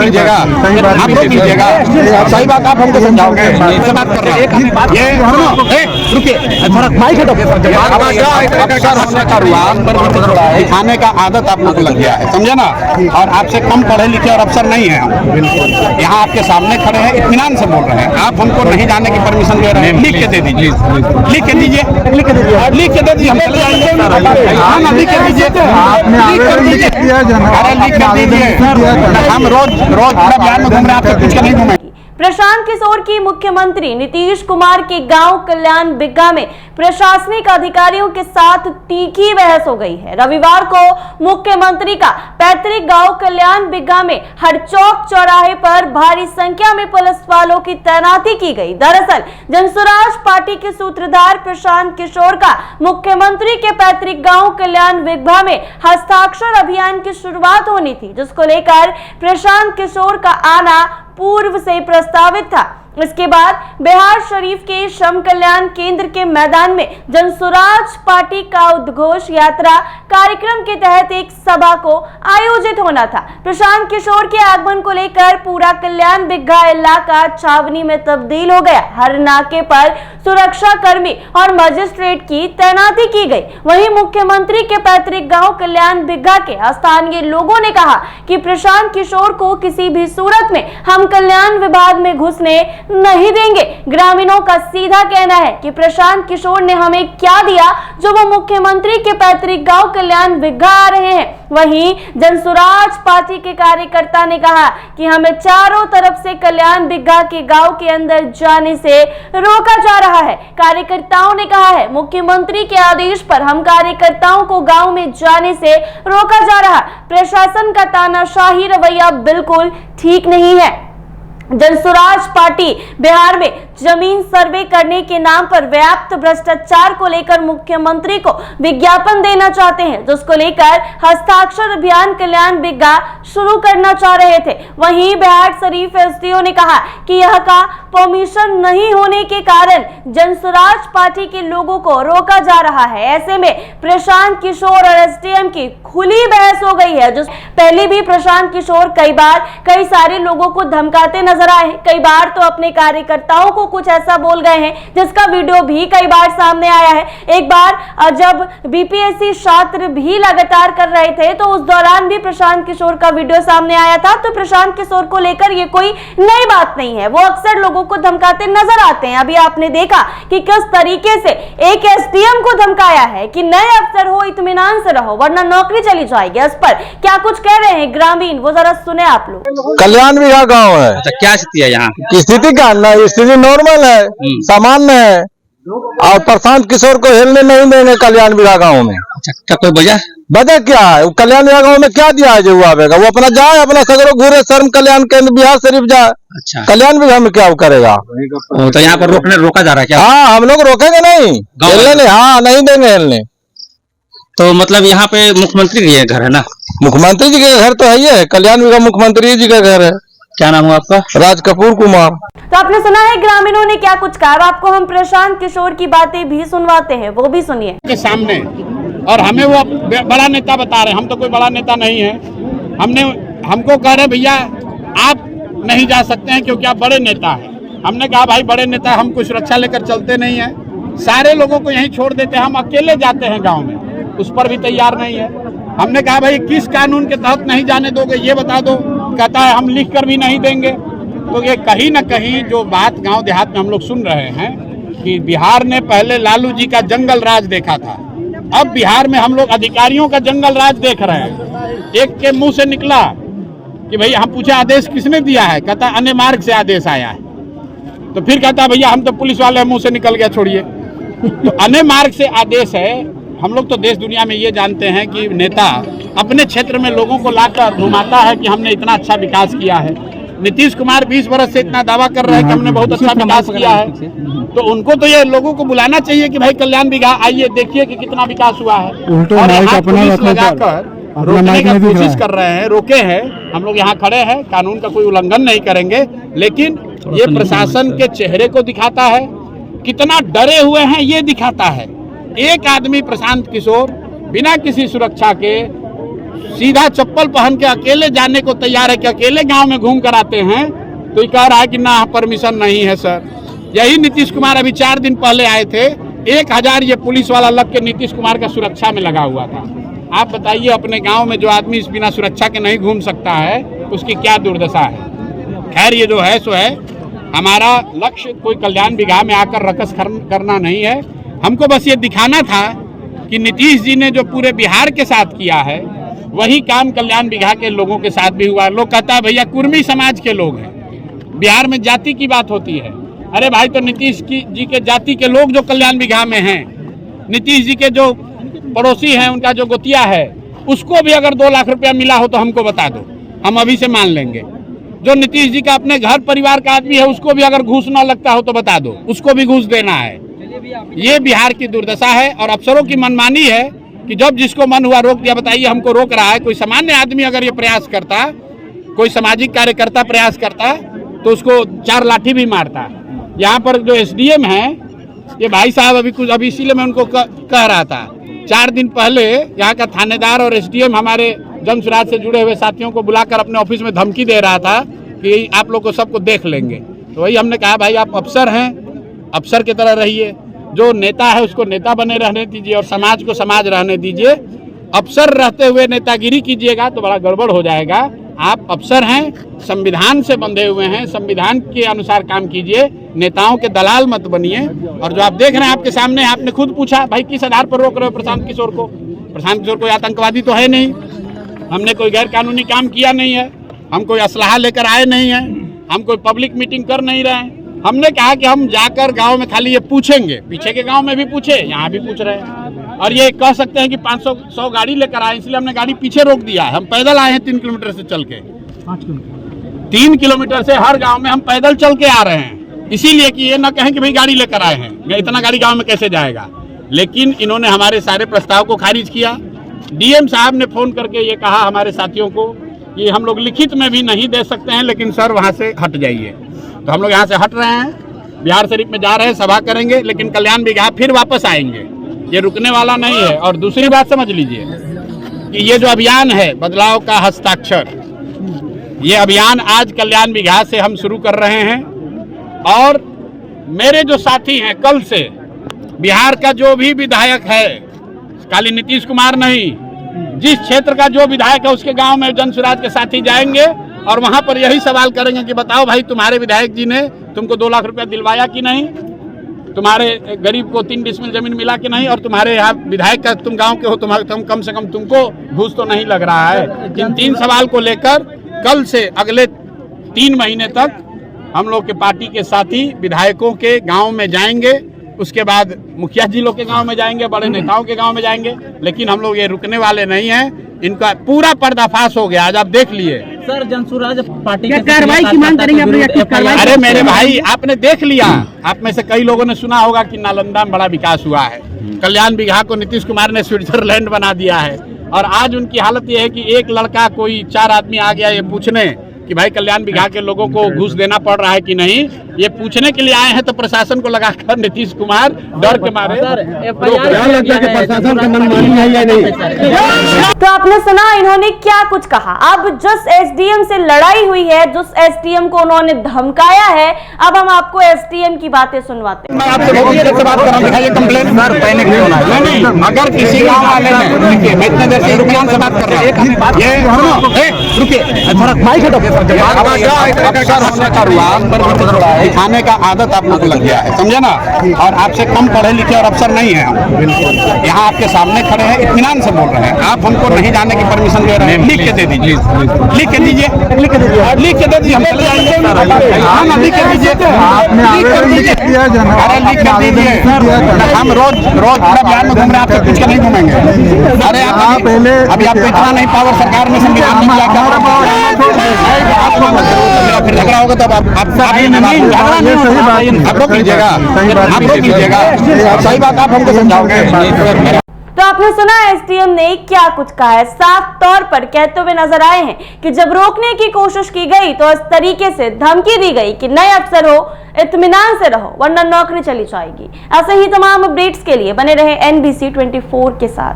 लीजिएगा, आप रोक लीजिएगा। सही बात आप हमको समझाओगे, बात कर रहे हैं ये रुकिए थोड़ा माइक हटो। अफसर होने का रुआब दिखाने का आदत आप लोग को लग गया है, समझे ना। और आपसे कम पढ़े लिखे और अफसर नहीं है हम, यहाँ आपके सामने खड़े हैं, इत्मीनान से बोल रहे हैं। आप हमको नहीं जाने की परमिशन दे रहे हैं, लिख के दे दीजिए, लिख के दीजिए, लिख के दे दीजिए, लिख के दे दीजिए, हम चले जाएंगे। हाँ ना, लिख के दीजिए, लिख कर दीजिए, अरे लिख कर दीजिए। हम रोज बिहार में घूम रहे हैं, आपसे पूछ के नहीं घूमेंगे। प्रशांत किशोर की मुख्यमंत्री नीतीश कुमार के गांव कल्याण बिग्गा में प्रशासनिक अधिकारियों के साथ तीखी बहस हो गई है। रविवार को मुख्यमंत्री का पैतृक गांव कल्याण बिग्गा में हर चौक चौराहे पर भारी संख्या में पुलिस वालों की तैनाती की गई। दरअसल जनसुराज पार्टी के सूत्रधार प्रशांत किशोर का मुख्यमंत्री के पैतृक गांव कल्याण बिग्गा में हस्ताक्षर अभियान की शुरुआत होनी थी, जिसको लेकर प्रशांत किशोर का आना पूर्व से प्रस्तावित था। इसके बाद बिहार शरीफ के श्रम कल्याण केंद्र के मैदान में जनसुराज पार्टी का उद्घोष यात्रा कार्यक्रम के तहत एक सभा को आयोजित होना था। प्रशांत किशोर के आगमन को लेकर पूरा कल्याण बिग्गा इलाका छावनी में तब्दील हो गया। हर नाके पर सुरक्षा कर्मी और मजिस्ट्रेट की तैनाती की गई। वहीं मुख्यमंत्री के पैतृक गांव कल्याण बिग्गा के स्थानीय लोगों ने कहा कि प्रशांत किशोर को किसी भी सूरत में हम कल्याण विभाग में घुसने नहीं देंगे। ग्रामीणों का सीधा कहना है कि प्रशांत किशोर ने हमें क्या दिया जो वो मुख्यमंत्री के पैतृक गांव कल्याण बिग्गा आ रहे हैं। वहीं जनसुराज पार्टी के कार्यकर्ता ने कहा कि हमें चारों तरफ से कल्याण बिग्गा के गांव के अंदर जाने से रोका जा रहा है। कार्यकर्ताओं ने कहा है मुख्यमंत्री के आदेश पर हम कार्यकर्ताओं को गांव में जाने से रोका जा रहा। प्रशासन का तानाशाही रवैया बिल्कुल ठीक नहीं है। जनसुराज पार्टी बिहार में जमीन सर्वे करने के नाम पर व्याप्त भ्रष्टाचार को लेकर मुख्यमंत्री को विज्ञापन देना चाहते हैं, जिसको लेकर हस्ताक्षर अभियान कल्याण बिग्गा शुरू करना चाह रहे थे। वहीं बिहार शरीफ एसडीओ ने कहा कि यह का परमिशन नहीं होने के कारण जनसुराज पार्टी के लोगों को रोका जा रहा है। ऐसे में प्रशांत किशोर और एसडीएम की खुली बहस हो गई है। जो पहले भी प्रशांत किशोर कई सारे लोगों को धमकाते नजर आए, कई बार तो अपने कार्यकर्ताओं को कुछ ऐसा बोल गए हैं जिसका वीडियो भी कई बार सामने आया है। एक बार जब बीपीएससी छात्र भी लगातार कर रहे थे तो उस दौरान भी प्रशांत किशोर का वीडियो सामने आया था। तो प्रशांत किशोर को लेकर ये कोई नई बात नहीं है, वो अक्सर लोगों को धमकाते नजर आते हैं। अभी आपने देखा कि किस तरीके से एक एसडीएम को धमकाया है कि नए अफसर हो इत्मीनान से रहो वरना नौकरी चली जाएगी। इस पर क्या कुछ कह रहे हैं ग्रामीण, वो जरा सुने आप लोग। कल्याण बिग्गा गाँव है। अच्छा, क्या स्थिति है यहाँ की? स्थिति क्या स्थिति नॉर्मल है, सामान्य है और प्रशांत किशोर को हिलने नहीं देंगे कल्याण बिग्गा गाँव में। अच्छा, क्या कोई वजह क्या है? कल्याण बिग्गा गाँव में क्या दिया है जो आवेगा? वो अपना जाए, अपना सगरों घूरे, शर्म कल्याण केंद्र बिहार शरीफ जाए। अच्छा, कल्याण बिग्गा में क्या करेगा? तो यहाँ पर रोका जा रहा है क्या? हाँ, हम लोग रोकेंगे नहीं, हिलने नहीं, हाँ नहीं देंगे हिलने। तो मतलब यहाँ पे मुख्यमंत्री जी का घर है ना? मुख्यमंत्री जी का घर तो है, ये कल्याण बिग्गा मुख्यमंत्री जी का घर है। क्या नाम हुआ आपका? राज कपूर कुमार। तो आपने सुना है ग्रामीणों ने क्या कुछ कहा। आपको हम प्रशांत किशोर की बातें भी सुनवाते हैं, वो भी सुनिए। के सामने और हमें वो बड़ा नेता बता रहे हैं, हम तो कोई बड़ा नेता नहीं है। हमको कह रहे भैया आप नहीं जा सकते हैं क्योंकि आप बड़े नेता हैं। हमने कहा भाई बड़े नेता हम कोई सुरक्षा लेकर चलते नहीं है, सारे लोगों को यहीं छोड़ देते हैं, हम अकेले जाते हैं गाँव में, उस पर भी तैयार नहीं है। हमने कहा भाई किस कानून के तहत नहीं जाने दोगे ये बता दो। कहता है हम लिख कर भी नहीं देंगे। तो ये कहीं ना कहीं जो बात गांव देहात में हम लोग सुन रहे हैं कि बिहार ने पहले लालू जी का जंगल राज देखा था, अब बिहार में हम लोग अधिकारियों का जंगल राज देख रहे हैं। एक के मुंह से निकला कि भैया हम पूछे आदेश किसने दिया है, कहता अन्य मार्ग से आदेश आया है। तो फिर कहता भैया हम तो पुलिस वाले मुंह से निकल गया, छोड़िए। तो अन्य मार्ग से आदेश है। हम लोग तो देश दुनिया में ये जानते हैं कि नेता अपने क्षेत्र में लोगों को लाकर घुमाता है कि हमने इतना अच्छा विकास किया है। नीतीश कुमार 20 वर्ष से इतना दावा कर रहे हैं कि हमने बहुत अच्छा विकास किया है, तो उनको तो ये लोगों को बुलाना चाहिए कि भाई कल्याण बिग्गा आइए देखिए कि कितना विकास हुआ है। और यहाँ पुलिस लगाकर रोकने का कोशिश कर रहे हैं, रोके हैं। हम लोग यहाँ खड़े हैं, कानून का कोई उल्लंघन नहीं करेंगे, लेकिन ये प्रशासन के चेहरे को दिखाता है, कितना डरे हुए हैं ये दिखाता है। एक आदमी प्रशांत किशोर बिना किसी सुरक्षा के सीधा चप्पल पहन के अकेले जाने को तैयार है कि अकेले गांव में घूम कर आते हैं, तो ये कह रहा है कि ना परमिशन नहीं है सर। यही नीतीश कुमार अभी 4 दिन पहले आए थे, 1000 ये पुलिस वाला लग के नीतीश कुमार का सुरक्षा में लगा हुआ था। आप बताइए अपने गांव में जो आदमी इस बिना सुरक्षा के नहीं घूम सकता है उसकी क्या दुर्दशा है। खैर ये जो है सो है, हमारा लक्ष्य कोई कल्याण बिगहा में आकर रकस करना नहीं है। हमको बस ये दिखाना था कि नीतीश जी ने जो पूरे बिहार के साथ किया है वही काम कल्याण बिगहा के लोगों के साथ भी हुआ। लोग कहता है भैया कुर्मी समाज के लोग हैं, बिहार में जाति की बात होती है। अरे भाई तो नीतीश जी के जाति के लोग जो कल्याण बिगहा में हैं, नीतीश जी के जो पड़ोसी हैं उनका जो गोतिया है उसको भी अगर 2 लाख रुपया मिला हो तो हमको बता दो, हम अभी से मान लेंगे। जो नीतीश जी का अपने घर परिवार का आदमी है उसको भी अगर घूस ना लगता हो तो बता दो, उसको भी घूस देना है। ये बिहार की दुर्दशा है और अफसरों की मनमानी है कि जब जिसको मन हुआ रोक दिया। बताइए हमको रोक रहा है कोई सामान्य आदमी अगर ये प्रयास करता, कोई सामाजिक कार्यकर्ता प्रयास करता तो उसको 4 लाठी भी मारता। यहाँ पर जो SDM है ये भाई साहब अभी इसीलिए मैं उनको कह रहा था, 4 दिन पहले यहाँ का थानेदार और SDM हमारे जन सुराज से जुड़े हुए साथियों को बुलाकर अपने ऑफिस में धमकी दे रहा था कि आप लोग को सबको देख लेंगे। तो वही हमने कहा भाई आप अफसर हैं, अफसर की तरह रहिए, जो नेता है उसको नेता बने रहने दीजिए और समाज को समाज रहने दीजिए। अफसर रहते हुए नेतागिरी कीजिएगा तो बड़ा गड़बड़ हो जाएगा। आप अफसर हैं, संविधान से बंधे हुए हैं, संविधान के अनुसार काम कीजिए, नेताओं के दलाल मत बनिए। और जो आप देख रहे हैं आपके सामने, आपने खुद पूछा भाई किस आधार पर रोक रहे हो प्रशांत किशोर को। प्रशांत किशोर कोई आतंकवादी तो है नहीं, हमने कोई गैर कानूनी काम किया नहीं है, हम कोई असलाहा लेकर आए नहीं हैं, हम कोई पब्लिक मीटिंग कर नहीं रहे हैं। हमने कहा कि हम जाकर गांव में खाली ये पूछेंगे, पीछे के गांव में भी पूछे, यहाँ भी पूछ रहे हैं। और ये कह सकते हैं कि 500 गाड़ी लेकर आए, इसलिए हमने गाड़ी पीछे रोक दिया है। हम पैदल आए हैं 3 किलोमीटर से चल के, 3 किलोमीटर से हर गांव में हम पैदल चल के आ रहे हैं, इसीलिए कि ये ना कहें कि भाई गाड़ी लेकर आए हैं, इतना गाड़ी गाँव में कैसे जाएगा। लेकिन इन्होंने हमारे सारे प्रस्ताव को खारिज किया। DM साहब ने फोन करके ये कहा हमारे साथियों को कि हम लोग लिखित में भी नहीं दे सकते हैं, लेकिन सर वहाँ से हट जाइए। तो हम लोग यहाँ से हट रहे हैं, बिहार शरीफ में जा रहे हैं, सभा करेंगे, लेकिन कल्याण बिगहा फिर वापस आएंगे, ये रुकने वाला नहीं है। और दूसरी बात समझ लीजिए कि ये जो अभियान है बदलाव का हस्ताक्षर, ये अभियान आज कल्याण बिगहा से हम शुरू कर रहे हैं। और मेरे जो साथी हैं, कल से बिहार का जो भी विधायक है, खाली नीतीश कुमार नहीं, जिस क्षेत्र का जो विधायक है उसके गांव में जन सुराज के साथी जाएंगे और वहां पर यही सवाल करेंगे कि बताओ भाई तुम्हारे विधायक जी ने तुमको 2 लाख रुपया दिलवाया कि नहीं, तुम्हारे गरीब को 3 डिसमिल जमीन मिला कि नहीं, और तुम्हारे यहाँ विधायक का तुम गांव के हो, तुम कम से कम तुमको घूस तो नहीं लग रहा है। इन 3 सवाल को लेकर कल से अगले 3 महीने तक हम लोग के पार्टी के साथी विधायकों के गाँव में जाएंगे, उसके बाद मुखिया जी लोग के गांव में जाएंगे, बड़े नेताओं के गांव में जाएंगे। लेकिन हम लोग ये रुकने वाले नहीं हैं, इनका पूरा पर्दाफाश हो गया। आज आप देख लिए सर जनसुराज पार्टी कार्रवाई की मांग करेंगे। अरे मेरे भाई आपने देख लिया, आप में से कई लोगों ने सुना होगा कि नालंदा में बड़ा विकास हुआ है, कल्याण बिगहा को नीतीश कुमार ने स्विट्जरलैंड बना दिया है। और आज उनकी हालत ये है कि एक लड़का कोई 4 आदमी आ गया ये पूछने कि भाई कल्याण बिगहा के लोगों को घूस देना पड़ रहा है कि नहीं, ये पूछने के लिए आए हैं। तो प्रशासन को लगाकर नीतीश कुमार डर के मारे प्रशासन का मनमानी है या नहीं। तो आपने सुना इन्होंने क्या कुछ कहा। अब जिस SDM से लड़ाई हुई है, जिस SDM को उन्होंने धमकाया है, अब हम आपको SDM की बातें सुनवाते हैं। मैं आपसे बहुत देर से बात कर रहा हूं, दिखाइए कंप्लेंट। नहीं, अगर किसी गाँव वाले ने, देखिए मैं इतने देर से रुकियान से बात कर रहा हूँ, ये रुकिए थोड़ा माइक हटो। अफसर होने का रुआब दिखाने का आदत आप लोग को लग गया है, समझे ना। और आपसे कम पढ़े लिखे और अफसर नहीं है हम, यहाँ आपके सामने खड़े हैं, इत्मीनान से बोल रहे हैं। आप हमको नहीं जाने की परमिशन दे रहे हैं, लिख के दे दीजिए, लिख के दीजिए, लिख के दे दीजिए, हम चले जाएंगे। हाँ ना, लिख के दीजिए, लिख कर दीजिए, अरे लिख कर दीजिए। हम रोज पूरा बिहार में घूम रहे हैं, आपसे पूछ के नहीं घूमेंगे। अरे आप अभी आपको इतना नहीं पावर सरकार में संविधान में क्या फिर झगड़ा होगा तब आप रोक लीजिएगा, आप रोक लीजिएगा। सही बात आप हमको समझाओगे। तो आपने सुना SDM ने क्या कुछ कहा है। साफ तौर पर कहते हुए नजर आए हैं कि जब रोकने की कोशिश की गई तो इस तरीके से धमकी दी गई कि नए अफसर हो, इत्मीनान से रहो वरना नौकरी चली जाएगी। ऐसे ही तमाम अपडेट्स के लिए बने रहे NBC 24 के साथ।